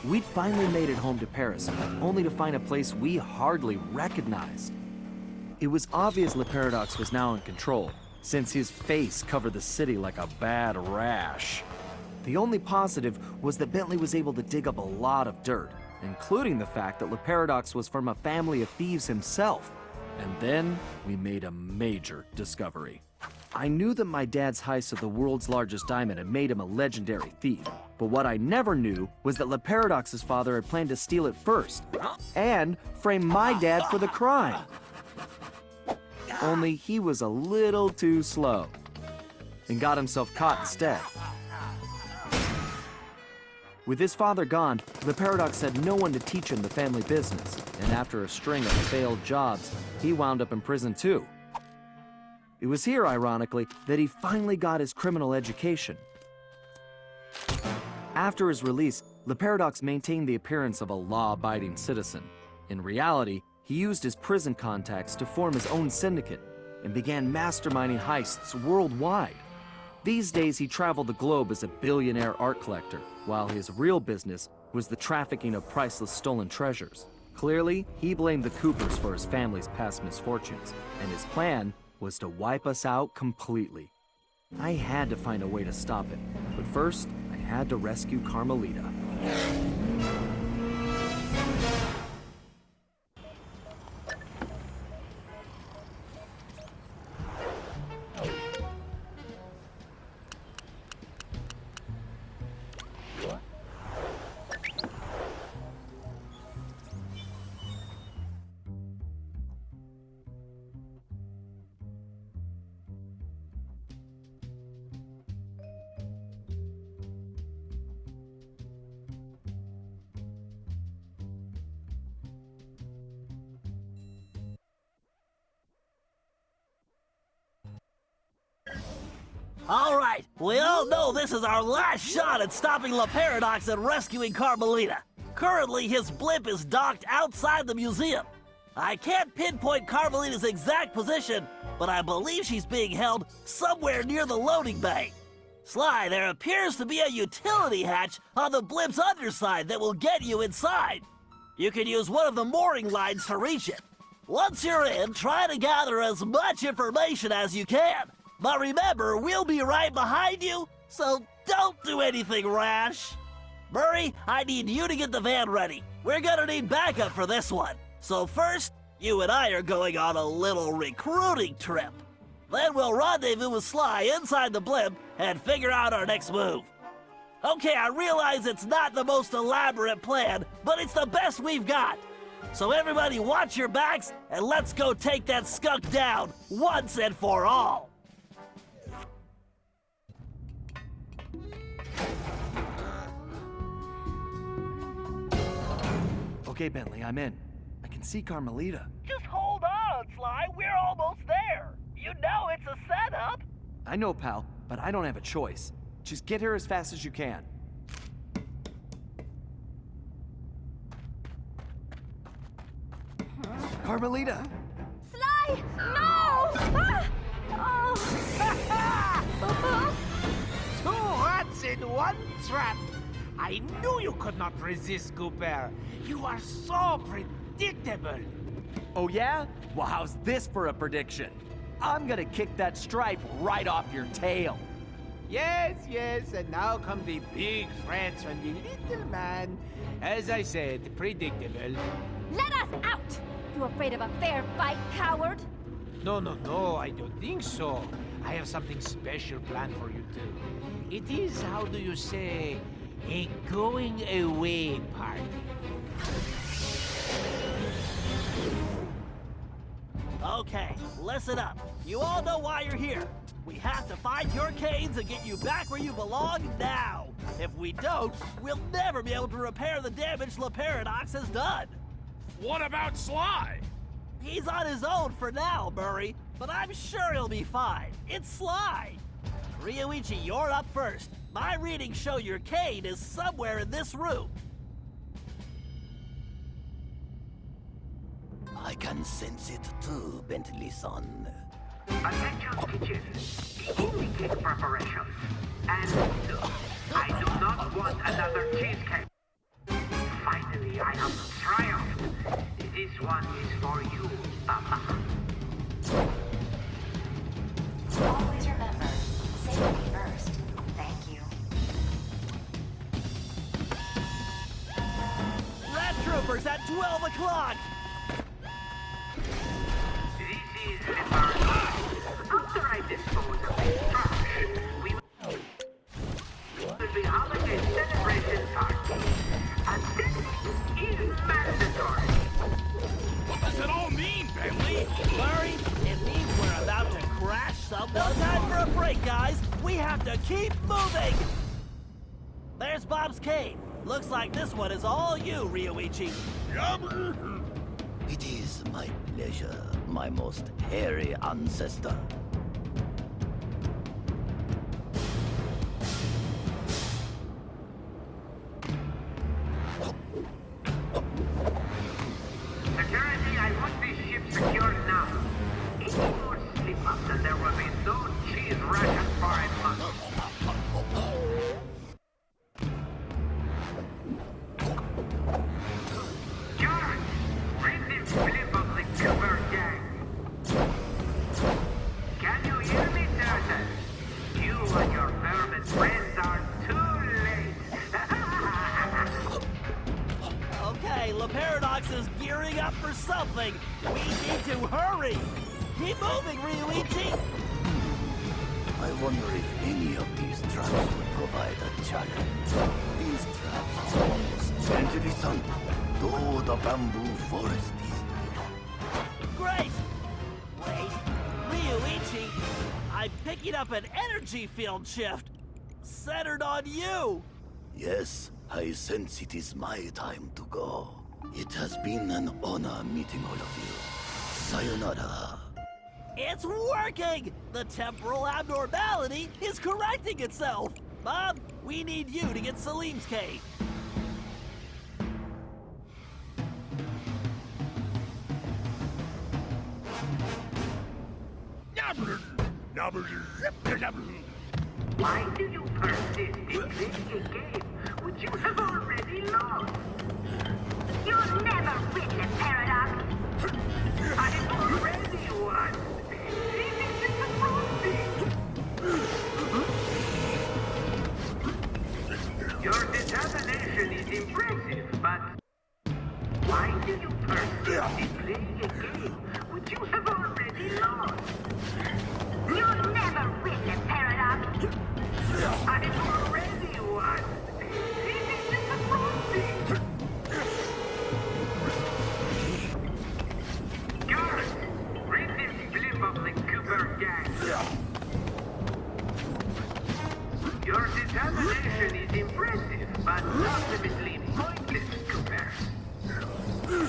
We'd finally made it home to Paris, only to find a place we hardly recognized. It was obvious Le Paradox was now in control, since his face covered the city like a bad rash. The only positive was that Bentley was able to dig up a lot of dirt, including the fact that Le Paradox was from a family of thieves himself. And then we made a major discovery. I knew that my dad's heist of the world's largest diamond had made him a legendary thief, but what I never knew was that Le Paradox's father had planned to steal it first, and frame my dad for the crime. Only he was a little too slow, and got himself caught instead. With his father gone, Le Paradox had no one to teach him the family business, and after a string of failed jobs, he wound up in prison too. It was here, ironically, that he finally got his criminal education. After his release, Le Paradox maintained the appearance of a law-abiding citizen. In reality, he used his prison contacts to form his own syndicate and began masterminding heists worldwide. These days, he traveled the globe as a billionaire art collector, while his real business was the trafficking of priceless stolen treasures. Clearly, he blamed the Coopers for his family's past misfortunes, and his plan was to wipe us out completely. I had to find a way to stop it, but first, I had to rescue Carmelita. All right, we all know this is our last shot at stopping Le Paradox and rescuing Carmelita. Currently, his blimp is docked outside the museum. I can't pinpoint Carmelita's exact position, but I believe she's being held somewhere near the loading bay. Sly, there appears to be a utility hatch on the blimp's underside that will get you inside. You can use one of the mooring lines to reach it. Once you're in, try to gather as much information as you can. But remember, we'll be right behind you, so don't do anything rash. Murray, I need you to get the van ready. We're gonna need backup for this one. So first, you and I are going on a little recruiting trip. Then we'll rendezvous with Sly inside the blimp and figure out our next move. Okay, I realize it's not the most elaborate plan, but it's the best we've got. So everybody watch your backs, and let's go take that skunk down once and for all. Okay, Bentley, I'm in. I can see Carmelita. Just hold on, Sly. We're almost there. You know it's a setup. I know, pal, but I don't have a choice. Just get here as fast as you can. Carmelita! Sly! No! Ah! Oh. 2 rats in 1 trap! I knew you could not resist, Cooper. You are so predictable. Oh yeah? Well, how's this for a prediction? I'm gonna kick that stripe right off your tail. Yes, and now come the big threats from the little man. As I said, predictable. Let us out! You afraid of a fair fight, coward? No, I don't think so. I have something special planned for you two. It is, how do you say, a going away party. Okay, listen up. You all know why you're here. We have to find your canes and get you back where you belong now. If we don't, we'll never be able to repair the damage Le Paradox has done. What about Sly? He's on his own for now, Murray, but I'm sure he'll be fine. It's Sly. Ryoichi, you're up first. My readings show your cane is somewhere in this room. I can sense it too, Bentley-son. Attention kitchen. Begin the cake preparations. And I do not want another cheesecake. have triumphed. This one is for you, Papa. Always remember, safety first. Thank you. Rat Troopers at 12 o'clock! This is the part. After I dispose of this trash, we will be having a celebration party. Attendance is mandatory. What does it all mean, Bentley? Murray, it means we're about to crash something. No time for a break, guys. We have to keep moving. There's Bob's cave. Looks like this one is all you, Ryoichi. It is my pleasure, my most hairy ancestor. Security, I want this ship secured now. Any more slip-ups and there will be no cheese ration for a month. Guard, bring this flip of the Cooper gang. Can you hear me, Turtle? You and your vermin friends are too late. Okay, La Paradox is gearing up for something. We need to hurry. Keep moving, Ryoichi. I wonder if any of these traps would provide a challenge. These traps are almost Bentley-san, though the bamboo forest is big. Great. Wait, Ryoichi, I'm picking up an energy field shift centered on you. Yes, I sense it is my time to go. It has been an honor meeting all of you. Sayonara. It's working! The temporal abnormality is correcting itself! Bob, we need you to get Salim's cave. Why do you persist in playing a game which you have already lost? You'll never win the Paradox! I've already won! This is disappointing! Your determination is impressive, but why do you persist in playing a game which you have already lost? You'll never win the Paradox! I've already won! This is disappointing! Guards, bring this flip of the Cooper gang. Your determination is impressive, but ultimately pointless, Coopers.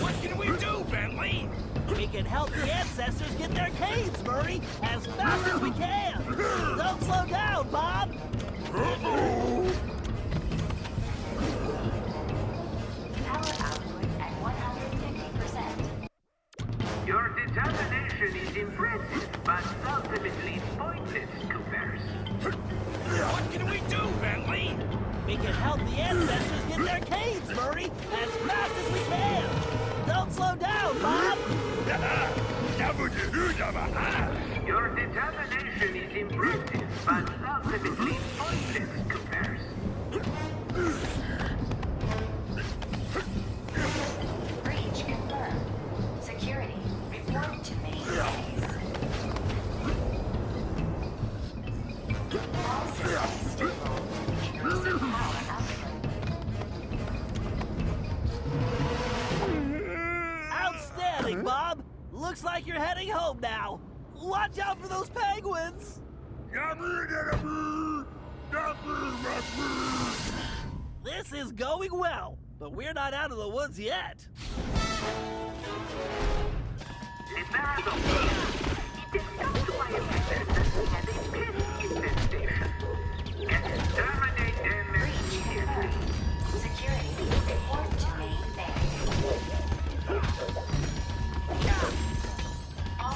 What can we do, Bentley? We can help the ancestors get their caves, Murray, as fast as we can. Don't slow down, Bob. Power output at 150%. Your determination is impressive, but ultimately pointless, Coopers. What can we do, Bentley? We can help the ancestors get their caves, Murray, as fast as we can. Don't slow down, Bob. Your determination is impressive, but ultimately pointless, Coopers. Breach confirmed. Security, report to main base. All systems stable. Increasing power output. Outstanding, Bob. Looks like you're heading home now. Watch out for those penguins. This is going well, but we're not out of the woods yet. Liberado. It is not to my effect that we have a pest infestation. Exterminate them immediately. Security, report to main base.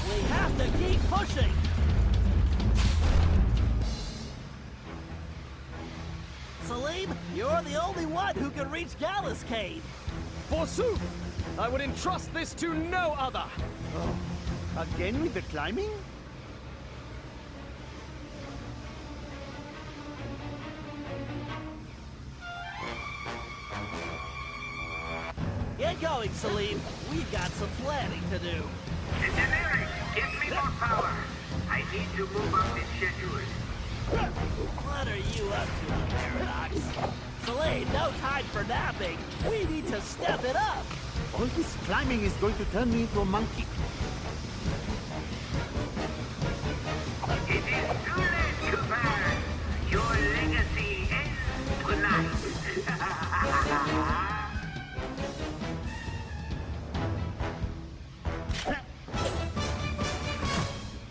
We have to keep pushing. Salim, you're the only one who can reach Gallus Cave. Forsooth! I would entrust this to no other! Again with the climbing? Get going, Salim. We've got some planning to do. Engineering, give me more power. I need to move up this schedule. What are you up to, Paradox? Salim, no time for napping. We need to step it up. All this climbing is going to turn me into a monkey. It is too late, Cooper. Your legacy ends tonight.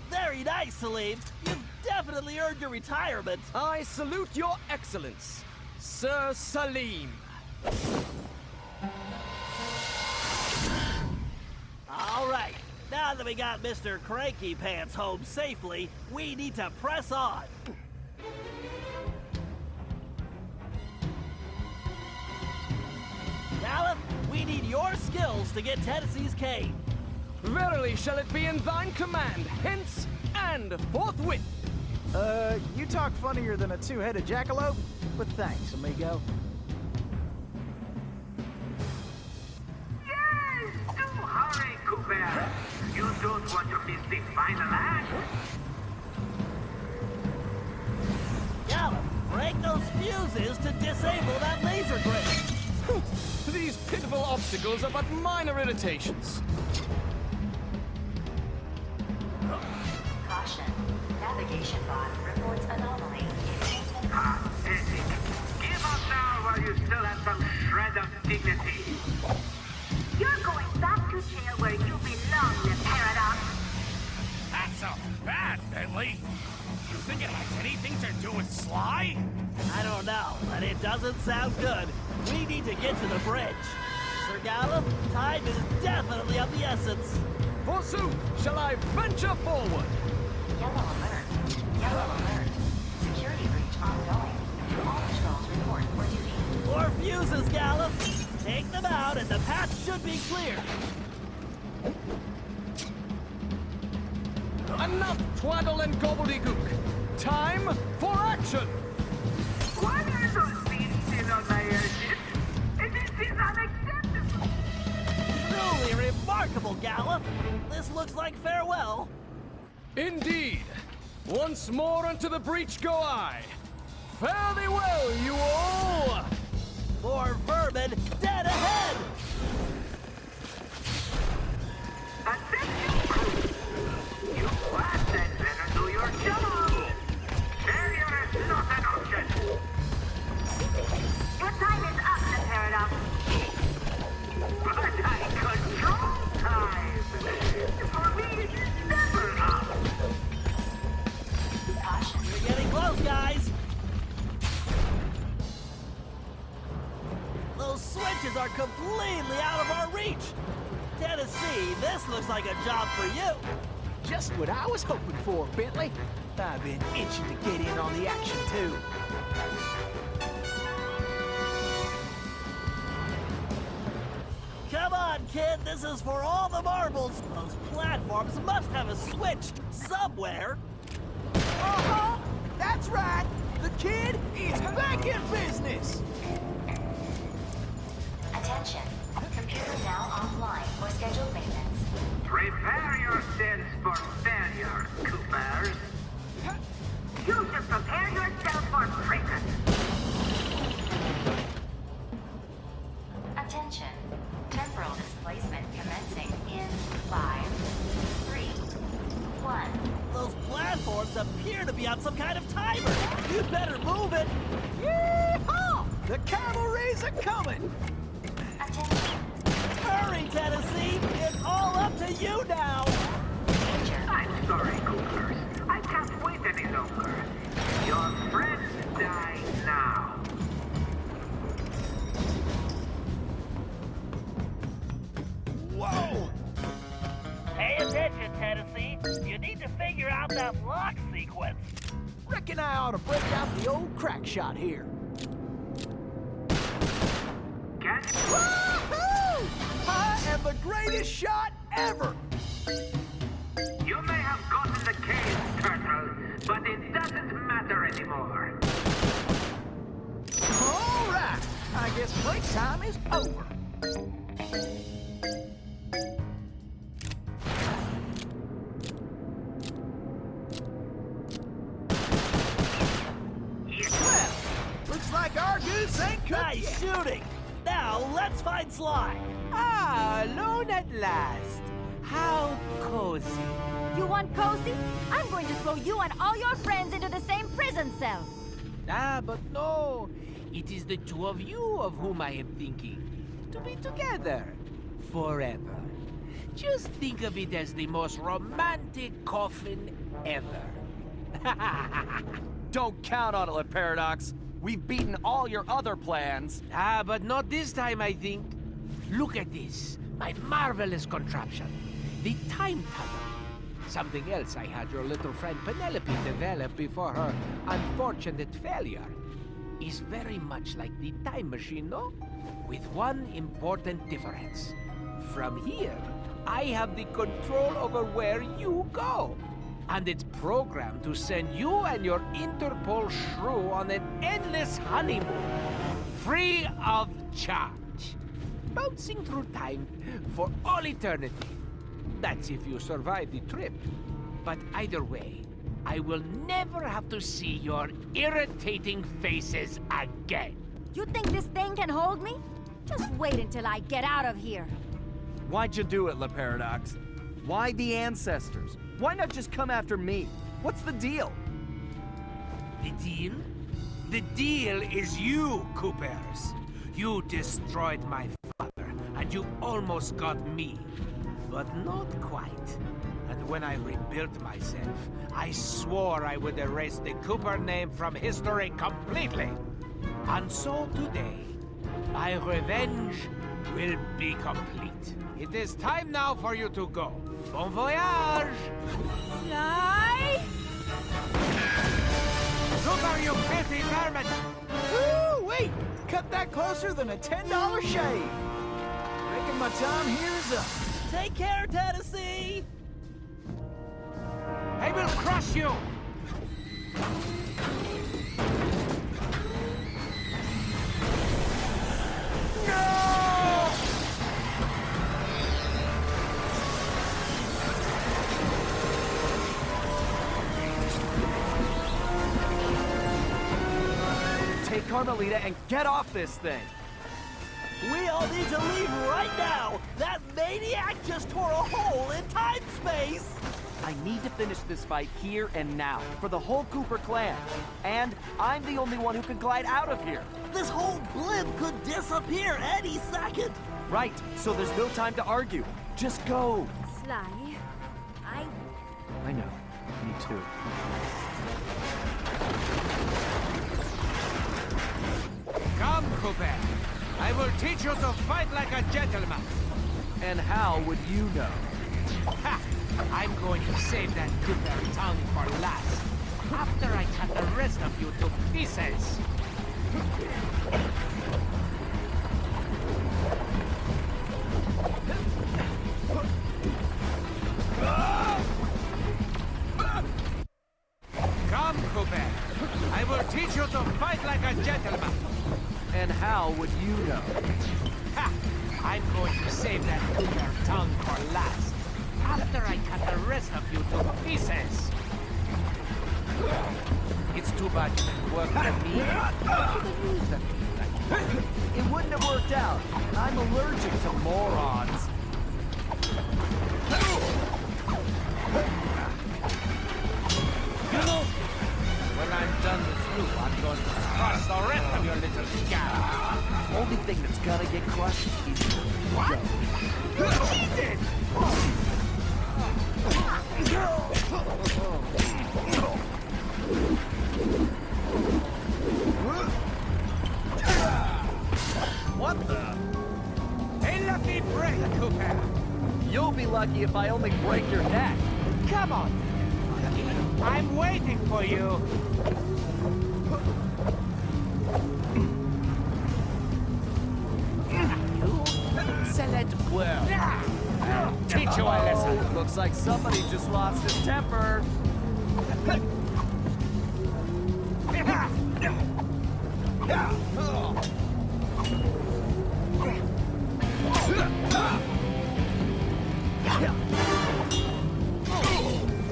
Very nice, Salim. You've definitely earned your retirement. I salute your excellence, Sir Salim. All right. Now that we got Mr. Cranky Pants home safely, we need to press on. Gallup, we need your skills to get Tennessee's cave. Verily shall it be in thine command, hence and forthwith. You talk funnier than a two-headed jackalope, but thanks, amigo. Yes! Do hurry, Cooper. You don't want to miss the final act. Gallup, break those fuses to disable that laser grid. These pitiful obstacles are but minor irritations. Caution. Navigation bot reports anomaly. Pathetic. Give up now while you still have some shred of dignity. You're going back to jail where you belong, the Paradox. That sounds bad, Bentley. You think it has anything to do with Sly? I don't know, but it doesn't sound good. We need to get to the bridge. Sir Gallup, time is definitely of the essence. Forsooth, shall I venture forward? Yellow alert. Yellow alert. Security breach ongoing. All patrols report for duty. More fuses, Gallup. Take them out and the path should be clear. Enough twaddle and gobbledygook. Time for action! Why are those beams still on my airship? This is unacceptable. Truly remarkable, Gallup. This looks like farewell. Indeed. Once more unto the breach go I. Fare thee well, you all! More vermin dead ahead! Attention, crew. You bastards better do your job. Failure is not an option. Your time is up, the Paradox. But I control time. For me, it is never up. Caution. We're getting close, guys. Those switches are completely out of our reach. Tennessee, this looks like a job for you. Just what I was hoping for, Bentley. I've been itching to get in on the action, too. Come on, kid, this is for all the marbles. Those platforms must have a switch somewhere. Uh-huh! That's right! The kid is back in business! Attention. Computer now offline for scheduled maintenance. Prepare yourselves for failure, Coopers. You should prepare yourself for prison. Attention. Temporal displacement commencing in 5, 3, 1. Those platforms appear to be on some kind of timer. You'd better move it. Yeehaw! The cavalry's a coming! Attention. Hurry, Tennessee. It's all up to you now. Danger. I'm sorry, Coopers. I can't wait any longer. Your friends die now. Whoa! Pay attention, Tennessee. You need to figure out that lock sequence. Reckon I ought to break out the old crack shot here. Get Woohoo! am the greatest shot ever! You may have gotten the cave, Turtle, but it doesn't matter anymore. All right, I guess break time is over. Well, looks like our goose ain't cooked Nice yet. shooting! Now, let's find Sly! Ah, alone at last. How cozy. You want cozy? I'm going to throw you and all your friends into the same prison cell. Ah, but no. It is the two of you of whom I am thinking. To be together. Forever. Just think of it as the most romantic coffin ever. Don't count on it, Le Paradox. We've beaten all your other plans. Ah, but not this time, I think. Look at this. My marvelous contraption. The time tunnel. Something else I had your little friend Penelope develop before her unfortunate failure. Is very much like the time machine, no? With one important difference. From here, I have the control over where you go. And it's programmed to send you and your Interpol shrew on an endless honeymoon. Free of charge. Bouncing through time for all eternity. That's if you survive the trip. But either way, I will never have to see your irritating faces again. You think this thing can hold me? Just wait until I get out of here. Why'd you do it, Le Paradox? Why the ancestors? Why not just come after me? What's the deal? The deal? The deal is you, Coopers. You destroyed my father, and you almost got me. But not quite. And when I rebuilt myself, I swore I would erase the Cooper name from history completely. And so today, my revenge will be complete. It is time now for you to go. Bon voyage! Sly! Cooper, you filthy vermin! Ooh, wait! Cut that closer than a $10 shave. Reckon my time here is up. Take care, Tennessee! I will crush you! Take Carmelita and get off this thing. We all need to leave right now! That maniac just tore a hole in time-space! I need to finish this fight here and now, for the whole Cooper clan. And I'm the only one who can glide out of here. This whole blimp could disappear any second! Right, so there's no time to argue. Just go. Sly, I know. Me too. Come, Cooper. I will teach you to fight like a gentleman. And how would you know? Ha! I'm going to save that Cooper tongue for last. After I cut the rest of you to pieces. Come, Cooper. I will teach you to fight like a gentleman. And how would you know? Ha! I'm going to save that Cooper tongue for last. After I cut the rest of you to pieces. It's too bad you didn't work for me. You could use them. It wouldn't have worked out. I'm allergic to morons. You know, when I'm done with you, I'm going to crush the rest of your little scab. Only thing that's gonna get crushed is What? You cheated! What the? Hey, lucky break, Cooper! You'll be lucky if I only break your neck. Come on! I'm waiting for you! You excellent Well, teach you a lesson. Oh, looks like somebody just lost his temper.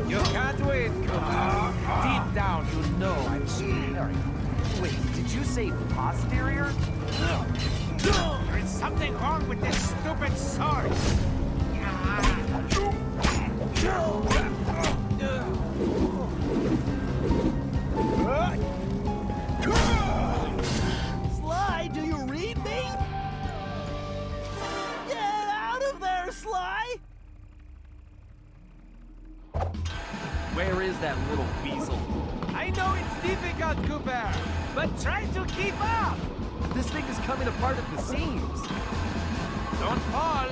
You can't win, Cooper. Deep down, you know I'm superior. Wait, did you say posterior? There is something wrong with this stupid sword. Sly, do you read me? Get out of there, Sly! Where is that little weasel? I know it's difficult, Cooper, but try to keep up. This thing is coming apart at the seams. Don't fall.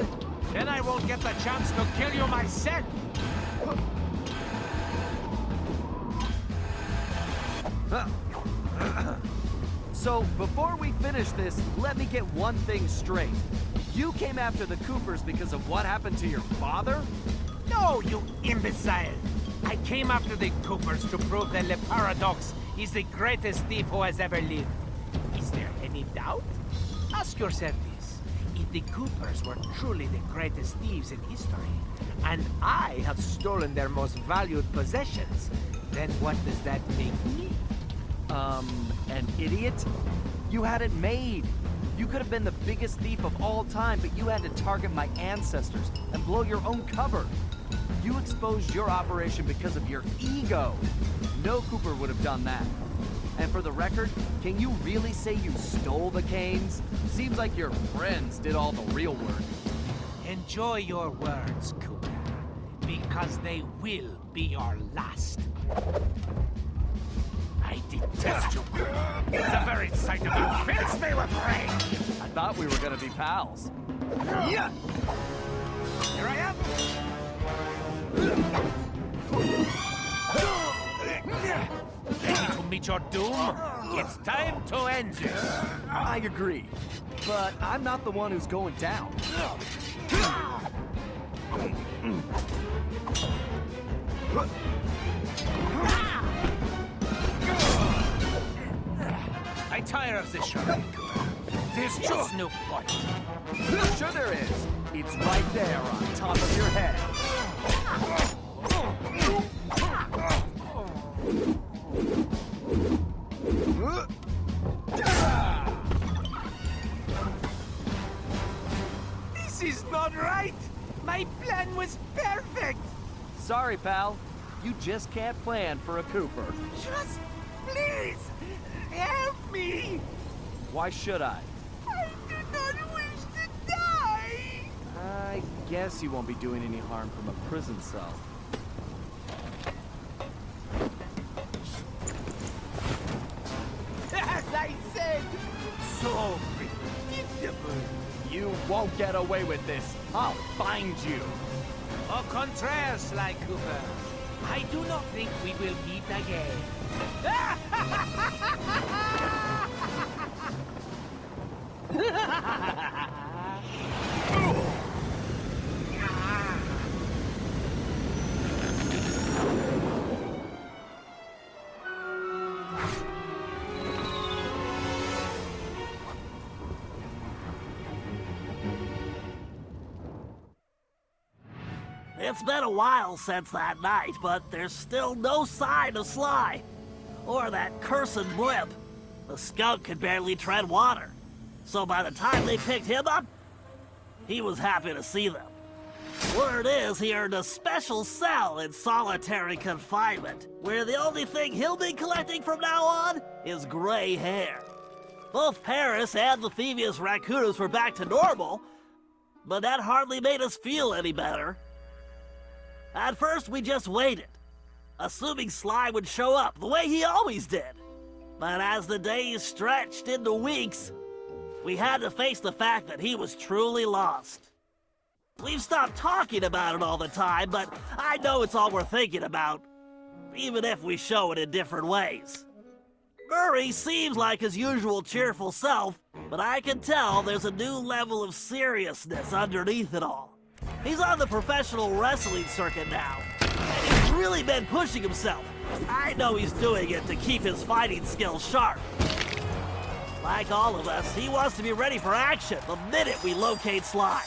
Then I won't get the chance to kill you myself. So, before we finish this, let me get one thing straight. You came after the Coopers because of what happened to your father? No, you imbecile. I came after the Coopers to prove that Le Paradox is the greatest thief who has ever lived. Is there any doubt? Ask yourself this. If the Coopers were truly the greatest thieves in history, and I have stolen their most valued possessions, then what does that make me? An idiot? You had it made. You could have been the biggest thief of all time, but you had to target my ancestors and blow your own cover. You exposed your operation because of your ego. No Cooper would have done that. And for the record, can you really say you stole the canes? Seems like your friends did all the real work. Enjoy your words, Cooper, because they will be your last. I detest you, Cooper. The very sight of you fills me with rage. I thought we were gonna be pals. Yeah. Here I am. Ready to meet your doom? It's time to end this. I agree, but I'm not the one who's going down. I tire of this charade, Cooper. There's just no point. Sure there is. It's right there on top of your head. This is not right. My plan was perfect. Sorry, pal. You just can't plan for a Cooper. Just please help me. Why should I? I do not wish to die. I guess you won't be doing any harm from a prison cell. As I said, so predictable. You won't get away with this. I'll find you. Au contraire, Sly Cooper. I do not think we will meet again. It's been a while since that night, but there's still no sign of Sly. Or that cursed blimp. The skunk could barely tread water. So by the time they picked him up, he was happy to see them. Word is he earned a special cell in solitary confinement, where the only thing he'll be collecting from now on is gray hair. Both Paris and the Thieves Raccoonus were back to normal, but that hardly made us feel any better. At first, we just waited, assuming Sly would show up the way he always did. But as the days stretched into weeks, we had to face the fact that he was truly lost. We've stopped talking about it all the time, but I know it's all we're thinking about, even if we show it in different ways. Murray seems like his usual cheerful self, but I can tell there's a new level of seriousness underneath it all. He's on the professional wrestling circuit now, and he's really been pushing himself. I know he's doing it to keep his fighting skills sharp. Like all of us, he wants to be ready for action the minute we locate Sly.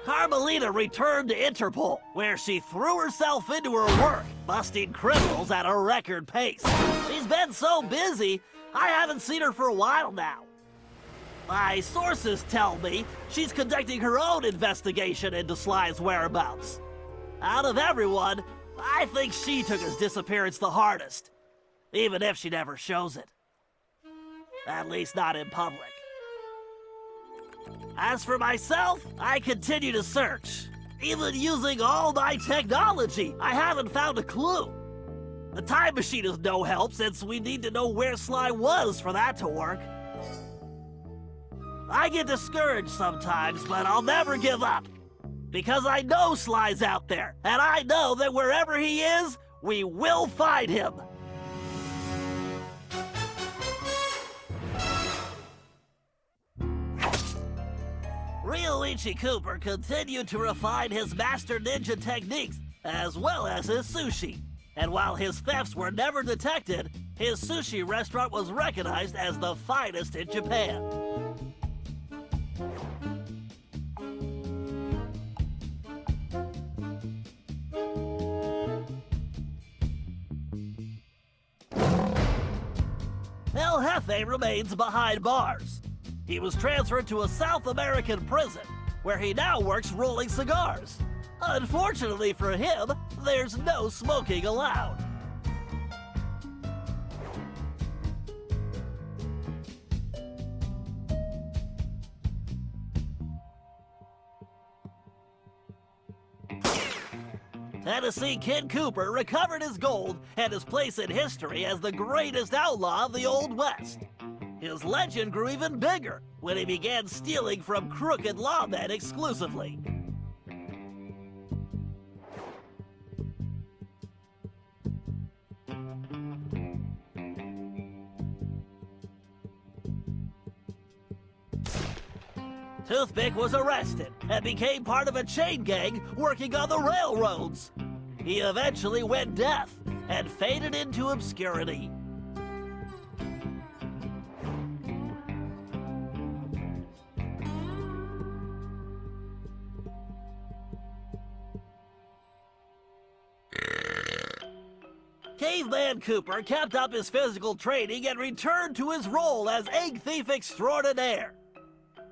Carmelita returned to Interpol, where she threw herself into her work, busting criminals at a record pace. She's been so busy, I haven't seen her for a while now. My sources tell me she's conducting her own investigation into Sly's whereabouts. Out of everyone, I think she took his disappearance the hardest, even if she never shows it. At least not in public. As for myself, I continue to search. Even using all my technology, I haven't found a clue. The time machine is no help since we need to know where Sly was for that to work. I get discouraged sometimes, but I'll never give up. Because I know Sly's out there, and I know that wherever he is, we will find him. Ryoichi Cooper continued to refine his master ninja techniques, as well as his sushi. And while his thefts were never detected, his sushi restaurant was recognized as the finest in Japan. El Jefe remains behind bars. He was transferred to a South American prison, where he now works rolling cigars. Unfortunately for him, there's no smoking allowed. Tennessee Kid Cooper recovered his gold and his place in history as the greatest outlaw of the Old West. His legend grew even bigger when he began stealing from crooked lawmen exclusively. Toothpick was arrested and became part of a chain gang working on the railroads. He eventually went deaf and faded into obscurity. Caveman Cooper kept up his physical training and returned to his role as egg thief extraordinaire.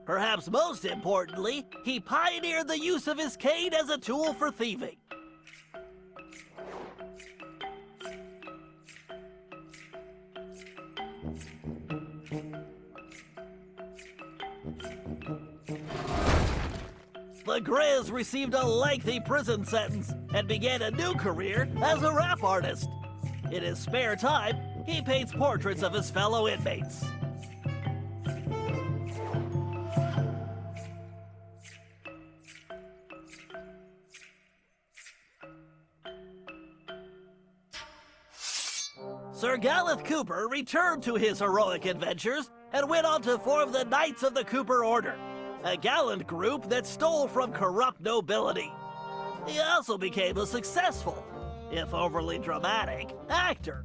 Perhaps most importantly, he pioneered the use of his cane as a tool for thieving. The Grizz received a lengthy prison sentence and began a new career as a rap artist. In his spare time, he paints portraits of his fellow inmates. Sir Gallup Cooper returned to his heroic adventures and went on to form the Knights of the Cooper Order, a gallant group that stole from corrupt nobility. He also became a successful, if overly dramatic, actor.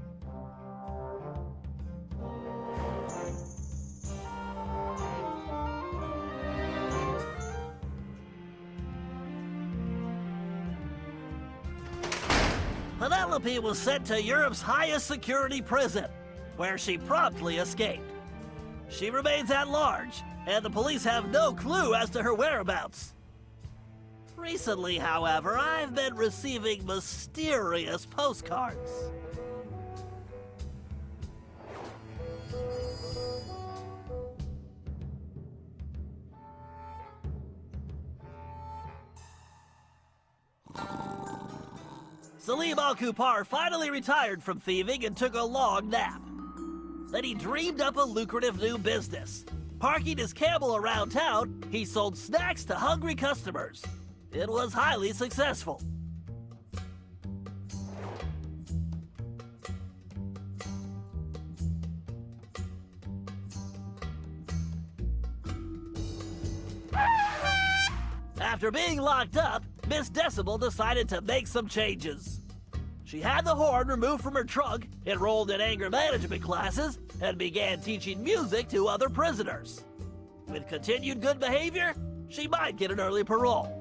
Penelope was sent to Europe's highest security prison, where she promptly escaped. She remains at large, and the police have no clue as to her whereabouts. Recently, however, I've been receiving mysterious postcards. Salim Al-Kupar finally retired from thieving and took a long nap. Then he dreamed up a lucrative new business. Parking his camel around town, he sold snacks to hungry customers. It was highly successful. After being locked up, Miss Decibel decided to make some changes. She had the horn removed from her trunk, enrolled in anger management classes, and began teaching music to other prisoners. With continued good behavior, she might get an early parole.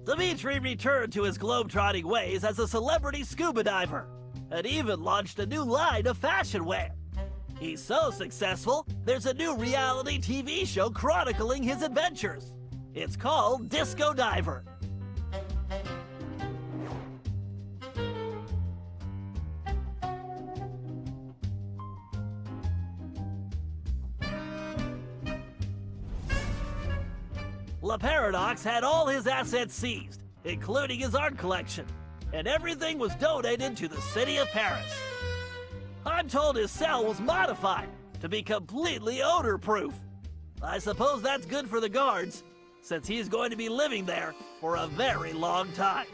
Dimitri returned to his globetrotting ways as a celebrity scuba diver, and even launched a new line of fashion wear. He's so successful, there's a new reality TV show chronicling his adventures. It's called Disco Diver. La Paradox had all his assets seized, including his art collection, and everything was donated to the city of Paris. I'm told his cell was modified to be completely odor-proof. I suppose that's good for the guards, since he's going to be living there for a very long time.